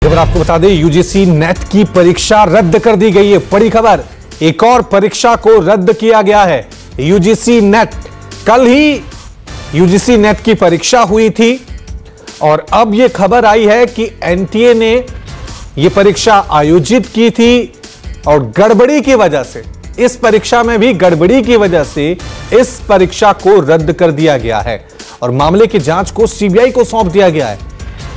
खबर आपको बता दें, यूजीसी नेट की परीक्षा रद्द कर दी गई है। बड़ी खबर, एक और परीक्षा को रद्द किया गया है। यूजीसी नेट, कल ही यूजीसी नेट की परीक्षा हुई थी और अब यह खबर आई है कि एनटीए ने यह परीक्षा आयोजित की थी और गड़बड़ी की वजह से, इस परीक्षा में भी गड़बड़ी की वजह से इस परीक्षा को रद्द कर दिया गया है और मामले की जांच को सीबीआई को सौंप दिया गया है।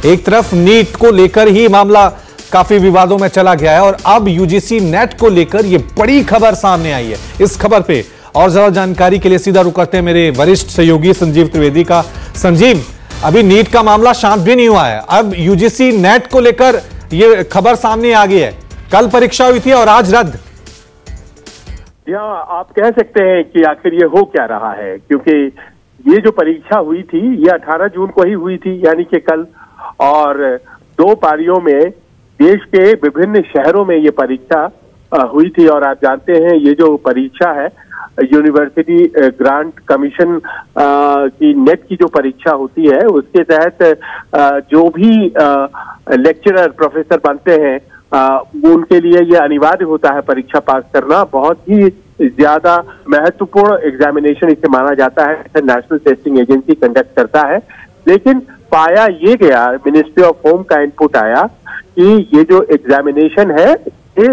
एक तरफ नीट को लेकर ही मामला काफी विवादों में चला गया है और अब यूजीसी नेट को लेकर यह बड़ी खबर सामने आई है। इस खबर पे और ज्यादा जानकारी के लिए सीधा रुख करते हैं मेरे वरिष्ठ सहयोगी संजीव त्रिवेदी का। संजीव, अभी नीट का मामला शांत भी नहीं हुआ है, अब यूजीसी नेट को लेकर यह खबर सामने आ गई है। कल परीक्षा हुई थी और आज रद्द। या आप कह सकते हैं कि आखिर ये हो क्या रहा है, क्योंकि ये जो परीक्षा हुई थी ये 18 जून को ही हुई थी, यानी कि कल, और 2 पारियों में देश के विभिन्न शहरों में ये परीक्षा हुई थी। और आप जानते हैं ये जो परीक्षा है यूनिवर्सिटी ग्रांट कमीशन की नेट की जो परीक्षा होती है उसके तहत जो भी लेक्चरर प्रोफेसर बनते हैं वो उनके लिए ये अनिवार्य होता है परीक्षा पास करना। बहुत ही ज्यादा महत्वपूर्ण एग्जामिनेशन इसे माना जाता है, नेशनल टेस्टिंग एजेंसी कंडक्ट करता है। लेकिन पाया ये गया, मिनिस्ट्री ऑफ होम का इनपुट आया कि ये जो एग्जामिनेशन है ये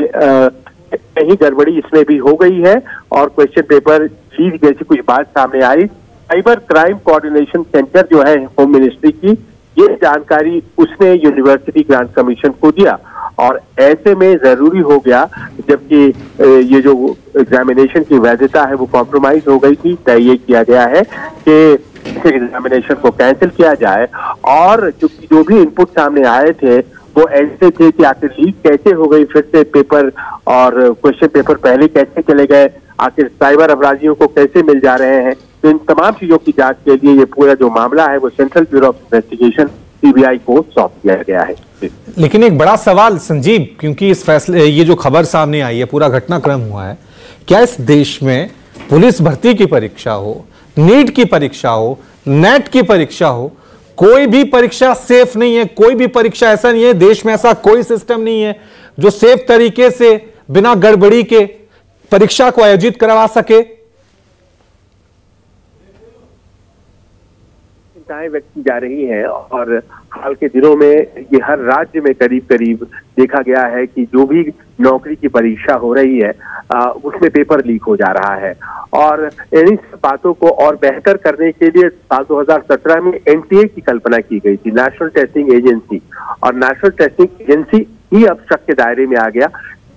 कहीं गड़बड़ी इसमें भी हो गई है और क्वेश्चन पेपर लीक जैसी कुछ बात सामने आई। साइबर क्राइम कोऑर्डिनेशन सेंटर जो है होम मिनिस्ट्री की, ये जानकारी उसने यूनिवर्सिटी ग्रांट कमीशन को दिया और ऐसे में जरूरी हो गया, जबकि ये जो एग्जामिनेशन की वैधता है वो कॉम्प्रोमाइज हो गई थी, तय ये किया गया है कि एग्जामिनेशन को कैंसिल किया जाए। और चूंकि जो भी इनपुट सामने आए थे वो ऐसे थे कि आखिर लीक कैसे हो गई फिर से पेपर, और क्वेश्चन पेपर पहले कैसे चले गए, आखिर साइबर अपराधियों को कैसे मिल जा रहे हैं। तो इन तमाम चीजों की जांच के लिए ये पूरा जो मामला है वो central bureau of investigation CBI को सौंप दिया गया है। लेकिन एक बड़ा सवाल संजीव, क्योंकि इस फैसले, ये जो खबर सामने आई है, पूरा घटनाक्रम हुआ है, क्या इस देश में पुलिस भर्ती की परीक्षा हो, नीट की परीक्षा हो, नेट की परीक्षा हो, कोई भी परीक्षा सेफ नहीं है? कोई भी परीक्षा ऐसा नहीं है, देश में ऐसा कोई सिस्टम नहीं है जो सेफ तरीके से बिना गड़बड़ी के परीक्षा को आयोजित करवा सके। चिंताएं व्यक्त की जा रही हैं और हाल के दिनों में ये हर राज्य में करीब करीब देखा गया है कि जो भी नौकरी की परीक्षा हो रही है उसमें पेपर लीक हो जा रहा है। और इन्हीं बातों को और बेहतर करने के लिए साल 2017 में एनटीए की कल्पना की गई थी, नेशनल टेस्टिंग एजेंसी, और नेशनल टेस्टिंग एजेंसी ही अब शक के दायरे में आ गया,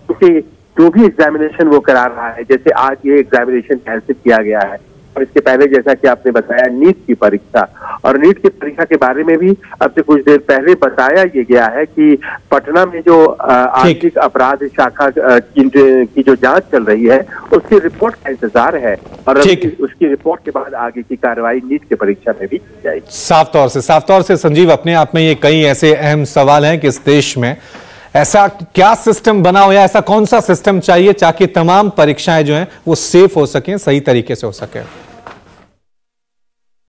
क्योंकि जो भी एग्जामिनेशन वो करा रहा है, जैसे आज ये एग्जामिनेशन कैंसिल किया गया है और इसके पहले जैसा कि आपने बताया नीट की परीक्षा, और नीट की परीक्षा के बारे में भी अब से कुछ देर पहले बताया ये गया है कि पटना में जो आर्थिक अपराध शाखा की जो जांच चल रही है उसकी रिपोर्ट का इंतजार है और उसकी रिपोर्ट के बाद आगे की कार्रवाई नीट की परीक्षा में भी की जाएगी। साफ तौर से संजीव, अपने आप में ये कई ऐसे अहम सवाल हैं कि इस देश में ऐसा क्या सिस्टम बना हो या ऐसा कौन सा सिस्टम चाहिए ताकि तमाम परीक्षाएं जो हैं वो सेफ हो सकें, सही तरीके से हो सके।